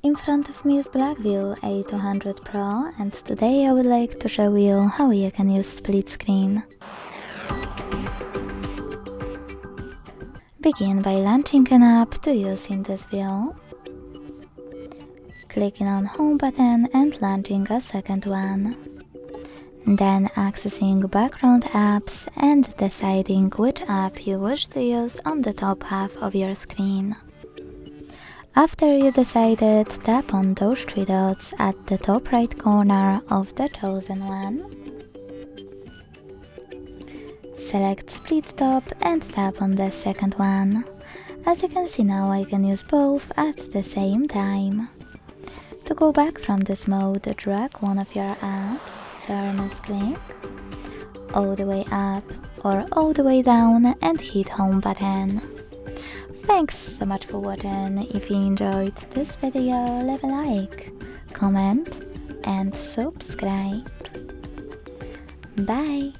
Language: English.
In front of me is Blackview A200 Pro, and today I would like to show you how you can use split screen. Begin by launching an app to use in this view. Clicking on Home button and launching a second one. Then accessing background apps and deciding which app you wish to use on the top half of your screen. After you decided, tap on those three dots at the top right corner of the chosen one. Select Split Top and tap on the second one. As you can see now, I can use both at the same time. To go back from this mode, drag one of your apps, surface click, all the way up or all the way down and hit Home button. Thanks so much for watching. If you enjoyed this video, leave a like, comment and subscribe. Bye!